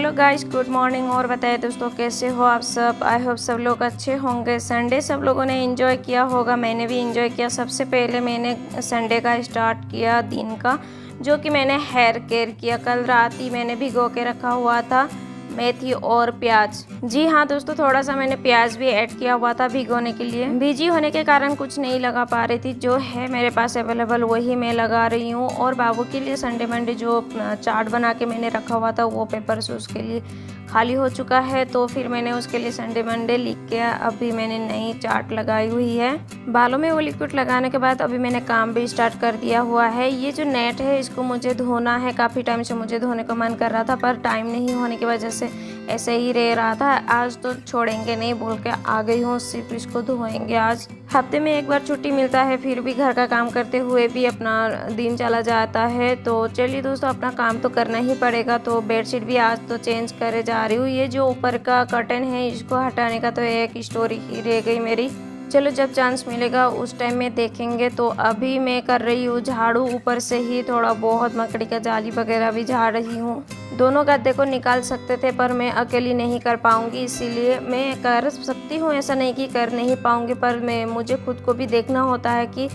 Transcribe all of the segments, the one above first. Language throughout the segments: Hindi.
Hello guys, good morning. और बताए दोस्तों, कैसे हो आप सब। आई होप सब लोग अच्छे होंगे। संडे सब लोगों ने एंजॉय किया होगा, मैंने भी एंजॉय किया। सबसे पहले मैंने संडे का स्टार्ट किया दिन का, जो कि मैंने हेयर केयर किया। कल रात ही मैंने भिगो के रखा हुआ था मेथी और प्याज। जी हाँ दोस्तों, थोड़ा सा मैंने प्याज भी ऐड किया हुआ था भिगोने के लिए। बिजी होने के कारण कुछ नहीं लगा पा रही थी, जो है मेरे पास अवेलेबल वही मैं लगा रही हूँ। और बाबू के लिए संडे मंडे जो चाट बना के मैंने रखा हुआ था वो पेपर्स उसके लिए खाली हो चुका है, तो फिर मैंने उसके लिए संडे मंडे लिख के अभी मैंने नई चाट लगाई हुई है। बालों में वो लिक्विड लगाने के बाद अभी मैंने काम भी स्टार्ट कर दिया हुआ है। ये जो नेट है इसको मुझे धोना है, काफ़ी टाइम से मुझे धोने का मन कर रहा था, पर टाइम नहीं होने की वजह से ऐसे ही रह रहा था। आज तो छोड़ेंगे नहीं बोल के आ गई हूँ, सिर्फ इसको धोएंगे आज। हफ्ते में एक बार छुट्टी मिलता है, फिर भी घर का काम करते हुए भी अपना दिन चला जाता है। तो चलिए दोस्तों, अपना काम तो करना ही पड़ेगा। तो बेडशीट भी आज तो चेंज करे जा रही हूँ। ये जो ऊपर का कर्टन है इसको हटाने का तो एक स्टोरी ही रह गई मेरी। चलो जब चांस मिलेगा उस टाइम में देखेंगे। तो अभी मैं कर रही हूँ झाड़ू, ऊपर से ही थोड़ा बहुत मकड़ी का जाली वगैरह भी झाड़ रही हूँ। दोनों गद्दे को निकाल सकते थे, पर मैं अकेली नहीं कर पाऊँगी, इसीलिए मैं कर सकती हूँ, ऐसा नहीं कि कर नहीं पाऊँगी, पर मुझे खुद को भी देखना होता है कि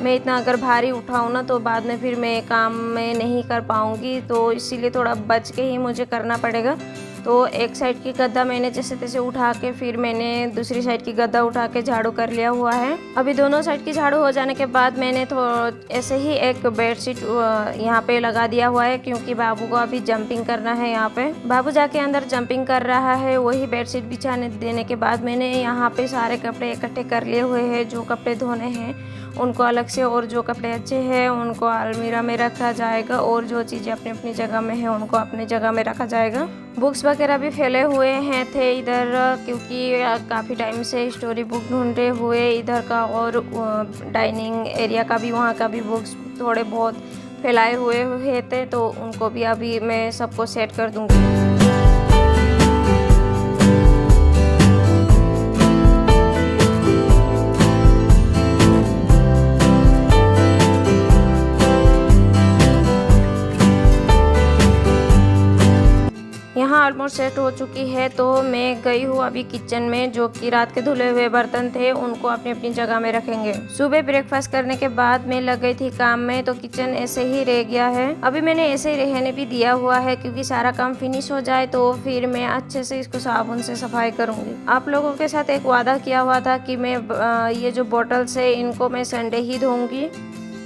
मैं इतना अगर भारी उठाऊँ ना तो बाद में फिर मैं काम में नहीं कर पाऊँगी। तो इसीलिए थोड़ा बच के ही मुझे करना पड़ेगा। तो एक साइड की गद्दा मैंने जैसे तैसे उठा के फिर मैंने दूसरी साइड की गद्दा उठा के झाड़ू कर लिया हुआ है। अभी दोनों साइड की झाड़ू हो जाने के बाद मैंने तो ऐसे ही एक बेडशीट यहाँ पे लगा दिया हुआ है, क्योंकि बाबू को अभी जंपिंग करना है। यहाँ पे बाबू जाके अंदर जंपिंग कर रहा है। वही बेडशीट बिछाने देने के बाद मैंने यहाँ पे सारे कपड़े इकट्ठे कर लिए हुए हैं। जो कपड़े धोने हैं उनको अलग से, और जो कपड़े अच्छे हैं उनको अलमीरा में रखा जाएगा, और जो चीज़ें अपनी अपनी जगह में है उनको अपनी जगह में रखा जाएगा। बुक्स वगैरह भी फैले हुए हैं थे इधर, क्योंकि काफ़ी टाइम से स्टोरी बुक ढूंढे हुए इधर का, और डाइनिंग एरिया का भी, वहाँ का भी बुक्स थोड़े बहुत फैलाए हुए थे, तो उनको भी अभी मैं सबको सेट कर दूँगी। यहाँ ऑलमोस्ट सेट हो चुकी है, तो मैं गई हूँ अभी किचन में। जो कि रात के धुले हुए बर्तन थे उनको अपनी अपनी जगह में रखेंगे। सुबह ब्रेकफास्ट करने के बाद मैं लग गई थी काम में, तो किचन ऐसे ही रह गया है। अभी मैंने ऐसे ही रहने भी दिया हुआ है, क्योंकि सारा काम फिनिश हो जाए तो फिर मैं अच्छे से इसको साबुन से सफाई करूँगी। आप लोगों के साथ एक वादा किया हुआ था कि मैं ये जो बॉटल्स है इनको मैं संडे ही धोऊंगी।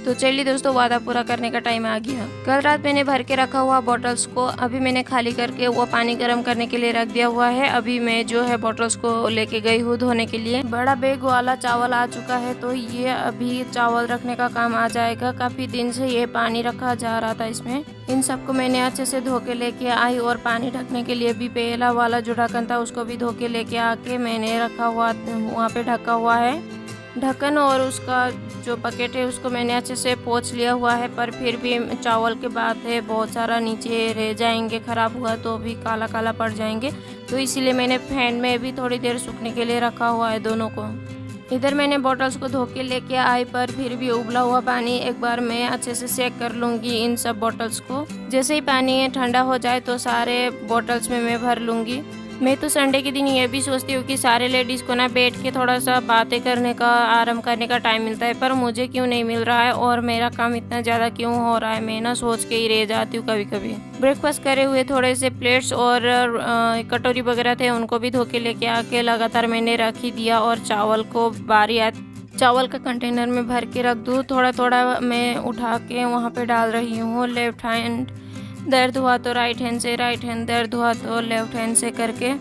तो चलिए दोस्तों, वादा पूरा करने का टाइम आ गया। कल रात मैंने भर के रखा हुआ बॉटल्स को अभी मैंने खाली करके वो पानी गर्म करने के लिए रख दिया हुआ है। अभी मैं जो है बॉटल्स को लेके गई हूँ धोने के लिए। बड़ा बैग वाला चावल आ चुका है, तो ये अभी चावल रखने का काम आ जाएगा। काफी दिन से ये पानी रखा जा रहा था इसमें। इन सबको मैंने अच्छे से धो के लेके आई, और पानी ढकने के लिए भी पहला वाला जो ढक्कन था उसको भी धो के लेके आके मैंने रखा हुआ, वहाँ पे ढका हुआ है ढक्कन। और उसका जो बकेट है उसको मैंने अच्छे से पोंछ लिया हुआ है, पर फिर भी चावल के बाद है बहुत सारा नीचे रह जाएंगे, ख़राब हुआ तो भी काला काला पड़ जाएंगे। तो इसीलिए मैंने फैन में भी थोड़ी देर सूखने के लिए रखा हुआ है दोनों को। इधर मैंने बॉटल्स को धो के लेके आई, पर फिर भी उबला हुआ पानी एक बार मैं अच्छे से चेक कर लूँगी इन सब बॉटल्स को। जैसे ही पानी ठंडा हो जाए तो सारे बॉटल्स में मैं भर लूँगी। मैं तो संडे के दिन ये भी सोचती हूँ कि सारे लेडीज़ को ना बैठ के थोड़ा सा बातें करने का, आराम करने का टाइम मिलता है, पर मुझे क्यों नहीं मिल रहा है, और मेरा काम इतना ज़्यादा क्यों हो रहा है, मैं ना सोच के ही रह जाती हूँ कभी कभी। ब्रेकफास्ट करे हुए थोड़े से प्लेट्स और कटोरी वगैरह थे उनको भी धो के लेके आके लगातार मैंने रख ही दिया। और चावल को चावल का कंटेनर में भर के रख दूँ, थोड़ा थोड़ा मैं उठा के वहाँ पे डाल रही हूँ। लेफ्ट हैंड दर्द हुआ तो राइट हैंड से, राइट हैंड दर्द हुआ तो लेफ्ट हैंड से करके।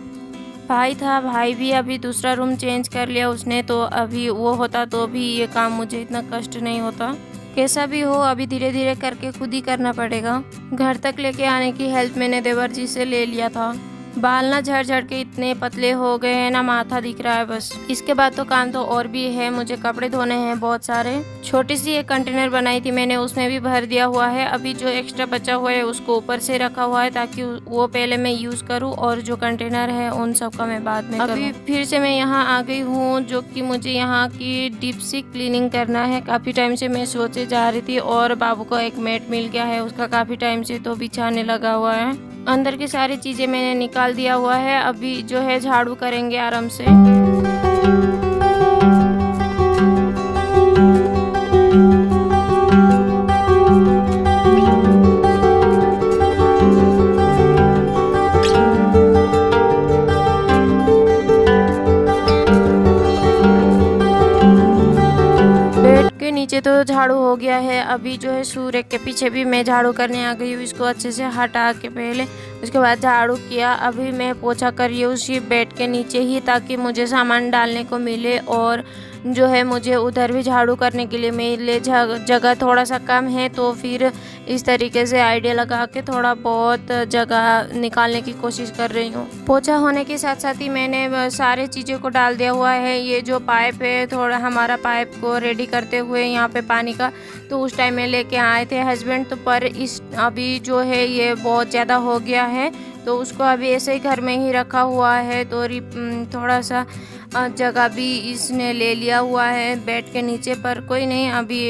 भाई भी अभी दूसरा रूम चेंज कर लिया उसने, तो अभी वो होता तो भी ये काम मुझे इतना कष्ट नहीं होता। कैसा भी हो, अभी धीरे धीरे करके खुद ही करना पड़ेगा। घर तक लेके आने की हेल्प मैंने देवर जी से ले लिया था। बाल ना झड़ झड़ के इतने पतले हो गए हैं ना, माथा दिख रहा है बस। इसके बाद तो काम तो और भी है, मुझे कपड़े धोने हैं बहुत सारे। छोटी सी एक कंटेनर बनाई थी मैंने, उसमें भी भर दिया हुआ है। अभी जो एक्स्ट्रा बचा हुआ है उसको ऊपर से रखा हुआ है, ताकि वो पहले मैं यूज़ करूँ, और जो कंटेनर है उन सब का मैं बाद में करूँ। अभी फिर से मैं यहाँ आ गई हूँ, जो कि मुझे यहाँ की डीप सी क्लीनिंग करना है। काफ़ी टाइम से मैं सोचे जा रही थी, और बाबू को एक मैट मिल गया है उसका, काफ़ी टाइम से तो बिछाने लगा हुआ है। अंदर की सारी चीज़ें मैंने निकाल दिया हुआ है। अभी जो है झाड़ू करेंगे आराम से। नीचे तो झाड़ू हो गया है। अभी जो है सूर्य के पीछे भी मैं झाड़ू करने आ गई हूँ। इसको अच्छे से हटा के पहले उसके बाद झाड़ू किया। अभी मैं पोछा कर रही हूँ उसी बेड के नीचे ही, ताकि मुझे सामान डालने को मिले और जो है मुझे उधर भी झाड़ू करने के लिए मिले। जगह थोड़ा सा कम है तो फिर इस तरीके से आइडिया लगा के थोड़ा बहुत जगह निकालने की कोशिश कर रही हूँ। पोछा होने के साथ साथ ही मैंने सारे चीज़ों को डाल दिया हुआ है। ये जो पाइप है, थोड़ा हमारा पाइप को रेडी करते हुए यहाँ पे पानी का, तो उस टाइम में लेके आए थे हस्बैंड, तो पर इस अभी जो है ये बहुत ज़्यादा हो गया है तो उसको अभी ऐसे ही घर में ही रखा हुआ है। तो थोड़ा सा जगह भी इसने ले लिया हुआ है बेड के नीचे, पर कोई नहीं, अभी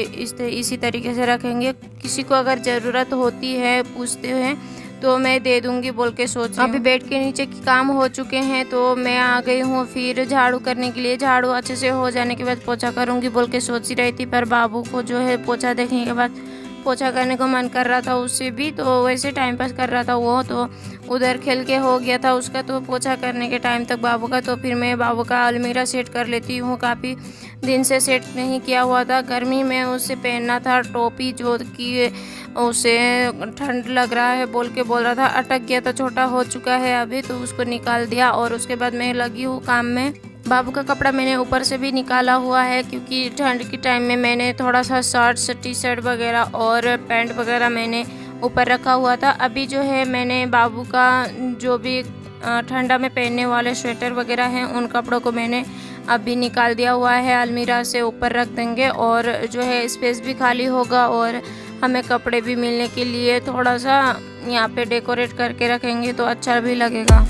इसी तरीके से रखेंगे। किसी को अगर ज़रूरत होती है पूछते हैं तो मैं दे दूंगी बोल के सोच। अभी बेड के नीचे के काम हो चुके हैं तो मैं आ गई हूँ फिर झाड़ू करने के लिए। झाड़ू अच्छे से हो जाने के बाद पोछा करूँगी बोल के सोच ही रही थी, पर बाबू को जो है पोछा देखने के बाद पोछा करने को मन कर रहा था उससे भी, तो वैसे टाइम पास कर रहा था वो, तो उधर खेल के हो गया था उसका, तो पोछा करने के टाइम तक बाबू का, तो फिर मैं बाबू का अलमीरा सेट कर लेती हूँ। काफ़ी दिन से सेट नहीं किया हुआ था। गर्मी में उसे पहनना था टोपी, जो कि उसे ठंड लग रहा है बोल रहा था, अटक गया था, छोटा हो चुका है अभी, तो उसको निकाल दिया। और उसके बाद मैं लगी हूँ काम में। बाबू का कपड़ा मैंने ऊपर से भी निकाला हुआ है क्योंकि ठंड के टाइम में मैंने थोड़ा सा शर्ट्स, टी शर्ट वगैरह और पैंट वगैरह मैंने ऊपर रखा हुआ था। अभी जो है मैंने बाबू का जो भी ठंडा में पहनने वाले स्वेटर वगैरह हैं उन कपड़ों को मैंने अभी निकाल दिया हुआ है। अलमीरा से ऊपर रख देंगे और जो है स्पेस भी खाली होगा और हमें कपड़े भी मिलने के लिए थोड़ा सा यहाँ पे डेकोरेट करके रखेंगे तो अच्छा भी लगेगा।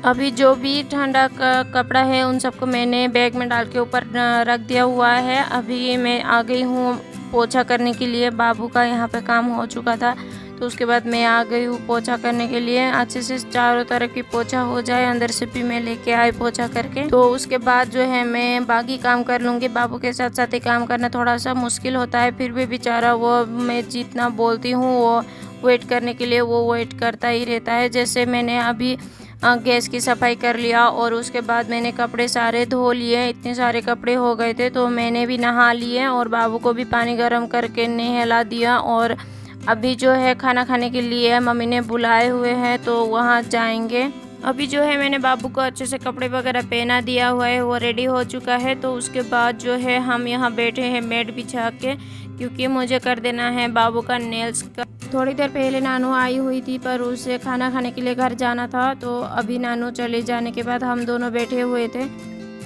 अभी जो भी ठंडा का कपड़ा है उन सबको मैंने बैग में डाल के ऊपर रख दिया हुआ है। अभी मैं आ गई हूँ पोछा करने के लिए। बाबू का यहाँ पे काम हो चुका था तो उसके बाद मैं आ गई हूँ पोछा करने के लिए। अच्छे से चारों तरफ की पोछा हो जाए, अंदर से भी मैं लेके आई पोछा करके, तो उसके बाद जो है मैं बाकी काम कर लूँगी। बाबू के साथ साथ ही काम करना थोड़ा सा मुश्किल होता है, फिर भी बेचारा वो मैं जितना बोलती हूँ वो वेट करने के लिए वो वेट करता ही रहता है। जैसे मैंने अभी गैस की सफाई कर लिया और उसके बाद मैंने कपड़े सारे धो लिए। इतने सारे कपड़े हो गए थे तो मैंने भी नहा लिए और बाबू को भी पानी गर्म करके नहला दिया। और अभी जो है खाना खाने के लिए मम्मी ने बुलाए हुए हैं तो वहाँ जाएंगे। अभी जो है मैंने बाबू को अच्छे से कपड़े वगैरह पहना दिया हुआ है, वो रेडी हो चुका है। तो उसके बाद जो है हम यहाँ बैठे हैं मैट बिछा के, क्योंकि मुझे कर देना है बाबू का नेल्स का। थोड़ी देर पहले नानू आई हुई थी पर उसे खाना खाने के लिए घर जाना था, तो अभी नानू चले जाने के बाद हम दोनों बैठे हुए थे।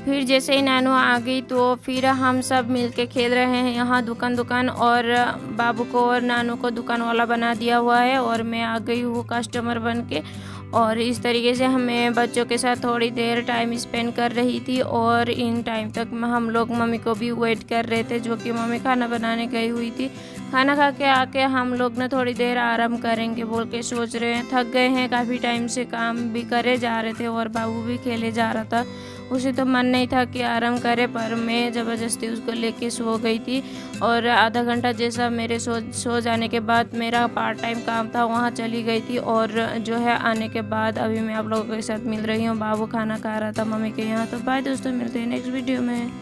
फिर जैसे ही नानू आ गई तो फिर हम सब मिलके खेल रहे हैं यहाँ दुकान और बाबू को और नानू को दुकान वाला बना दिया हुआ है और मैं आ गई हूँ कस्टमर बन के। और इस तरीके से हमें बच्चों के साथ थोड़ी देर टाइम स्पेंड कर रही थी और इन टाइम तक हम लोग मम्मी को भी वेट कर रहे थे, जो कि मम्मी खाना बनाने गई हुई थी। खाना खा के आके हम लोग ना थोड़ी देर आराम करेंगे बोल के सोच रहे हैं। थक गए हैं काफ़ी टाइम से, काम भी करे जा रहे थे और बाबू भी खेले जा रहा था। उसे तो मन नहीं था कि आराम करे, पर मैं ज़बरदस्ती उसको लेके सो गई थी। और आधा घंटा जैसा मेरे सो जाने के बाद मेरा पार्ट टाइम काम था वहाँ चली गई थी। और जो है आने के बाद अभी मैं आप लोगों के साथ मिल रही हूँ। बाबू खाना खा रहा था मम्मी के यहाँ। तो बाय दोस्तों, मिलते हैं नेक्स्ट वीडियो में।